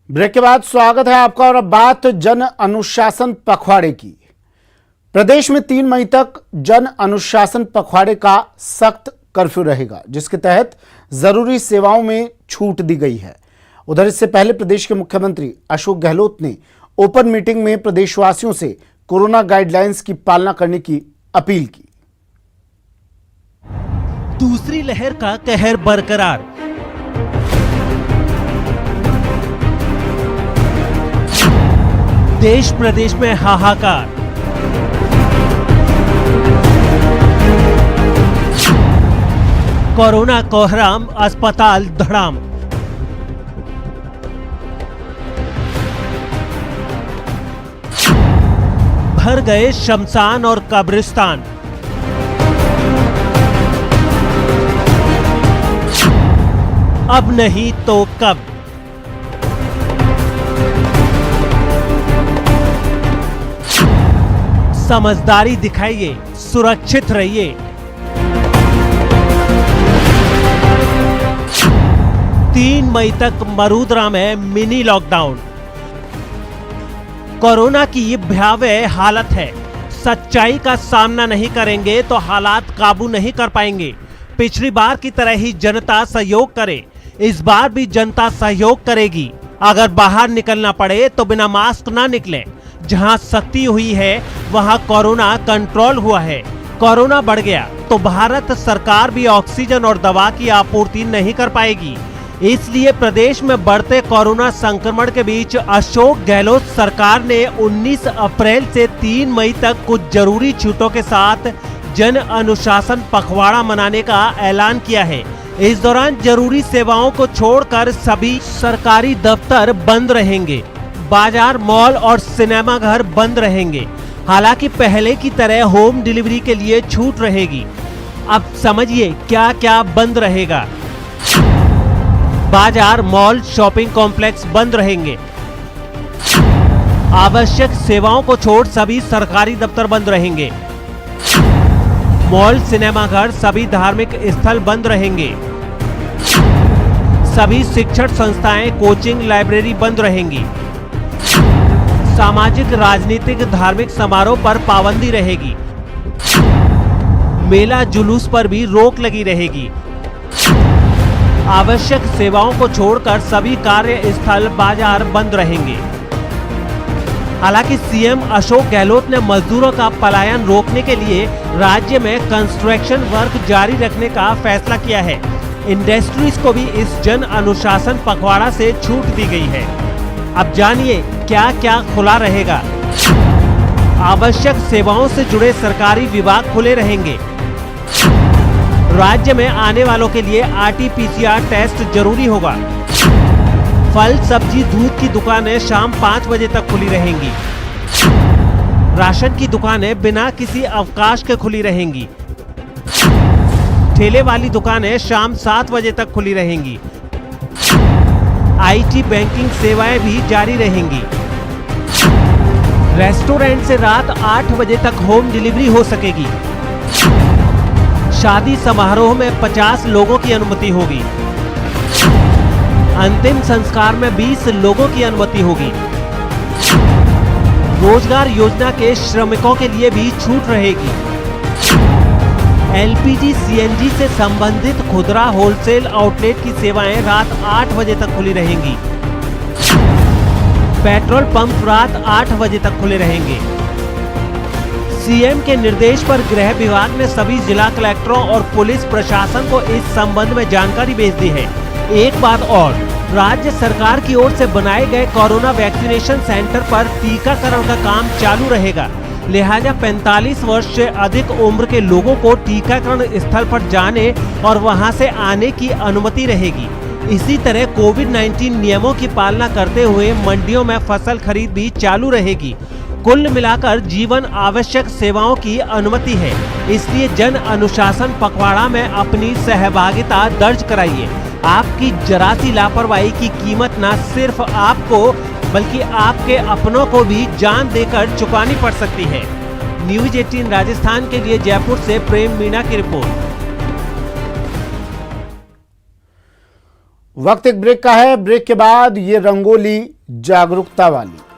Break के बाद स्वागत है आपका और अब बात जन अनुशासन पखवाड़े की। प्रदेश में 3 मई तक जन अनुशासन पखवाड़े का सख्त कर्फ्यू रहेगा, जिसके तहत जरूरी सेवाओं में छूट दी गई है। उधर इससे पहले प्रदेश के मुख्यमंत्री अशोक गहलोत ने ओपन मीटिंग में प्रदेशवासियों से कोरोना गाइडलाइंस की पालना करने की अपील की। दूसरी लहर का कहर बरकरार। देश प्रदेश में हाहाकार। कोरोना कोहराम, अस्पताल धड़ाम। भर गए शमशान और कब्रिस्तान। अब नहीं तो कब। समझदारी दिखाइए, सुरक्षित रहिए। 3 मई तक मरूदरा में मिनी लॉकडाउन। कोरोना की ये भयावह हालत है। सच्चाई का सामना नहीं करेंगे तो हालात काबू नहीं कर पाएंगे। पिछली बार की तरह ही जनता सहयोग करे। इस बार भी जनता सहयोग करेगी। अगर बाहर निकलना पड़े तो बिना मास्क ना निकलें। जहां सख्ती हुई है वहां कोरोना कंट्रोल हुआ है। कोरोना बढ़ गया तो भारत सरकार भी ऑक्सीजन और दवा की आपूर्ति नहीं कर पाएगी। इसलिए प्रदेश में बढ़ते कोरोना संक्रमण के बीच अशोक गहलोत सरकार ने 19 अप्रैल से 3 मई तक कुछ जरूरी छूटों के साथ जन अनुशासन पखवाड़ा मनाने का ऐलान किया है। इस दौरान जरूरी सेवाओं को छोड़कर सभी सरकारी दफ्तर बंद रहेंगे। बाजार, मॉल और सिनेमा घर बंद रहेंगे। हालांकि पहले की तरह होम डिलीवरी के लिए छूट रहेगी। अब समझिए क्या क्या बंद रहेगा। बाजार, मॉल, शॉपिंग कॉम्प्लेक्स बंद रहेंगे। आवश्यक सेवाओं को छोड़ सभी सरकारी दफ्तर बंद रहेंगे। मॉल, सिनेमा घर, सभी धार्मिक स्थल बंद रहेंगे। सभी शिक्षण संस्थाएं, कोचिंग, लाइब्रेरी बंद रहेंगी। सामाजिक, राजनीतिक, धार्मिक समारोह पर पाबंदी रहेगी। मेला जुलूस पर भी रोक लगी रहेगी। आवश्यक सेवाओं को छोड़कर सभी कार्यस्थल, बाजार बंद रहेंगे। हालांकि सीएम अशोक गहलोत ने मजदूरों का पलायन रोकने के लिए राज्य में कंस्ट्रक्शन वर्क जारी रखने का फैसला किया है। इंडस्ट्रीज को भी इस जन अनुशासन पखवाड़ा से छूट दी गई है। अब जानिए क्या क्या खुला रहेगा। आवश्यक सेवाओं से जुड़े सरकारी विभाग खुले रहेंगे। राज्य में आने वालों के लिए RT-PCR टेस्ट जरूरी होगा। फल, सब्जी, दूध की दुकानें शाम 5 बजे तक खुली रहेंगी। राशन की दुकानें बिना किसी अवकाश के खुली रहेंगी। ठेले वाली दुकानें शाम 7 बजे तक खुली रहेंगी। IT, बैंकिंग सेवाएं भी जारी रहेंगी। रेस्टोरेंट से रात 8 बजे तक होम डिलीवरी हो सकेगी। शादी समारोह में 50 लोगों की अनुमति होगी। अंतिम संस्कार में 20 लोगों की अनुमति होगी। रोजगार योजना के श्रमिकों के लिए भी छूट रहेगी। LPG, CNG से संबंधित खुदरा होलसेल आउटलेट की सेवाएं रात 8 बजे तक खुली रहेंगी। पेट्रोल पंप रात 8 बजे तक खुले रहेंगे। सीएम के निर्देश पर गृह विभाग ने सभी जिला कलेक्टरों और पुलिस प्रशासन को इस संबंध में जानकारी भेज दी है। एक बात और, राज्य सरकार की ओर से बनाए गए कोरोना वैक्सीनेशन सेंटर पर टीकाकरण का काम चालू रहेगा। लिहाजा 45 वर्ष से अधिक उम्र के लोगों को टीकाकरण स्थल पर जाने और वहां से आने की अनुमति रहेगी। इसी तरह कोविड-19 नियमों की पालना करते हुए मंडियों में फसल खरीद भी चालू रहेगी। कुल मिलाकर जीवन आवश्यक सेवाओं की अनुमति है। इसलिए जन अनुशासन पखवाड़ा में अपनी सहभागिता दर्ज कराइए। आपकी जरा सी लापरवाही की कीमत न सिर्फ आपको बल्कि आपके अपनों को भी जान देकर चुकानी पड़ सकती है। न्यूज 18 राजस्थान के लिए जयपुर से प्रेम मीणा की रिपोर्ट। वक्त एक ब्रेक का है। ब्रेक के बाद ये रंगोली जागरूकता वाली।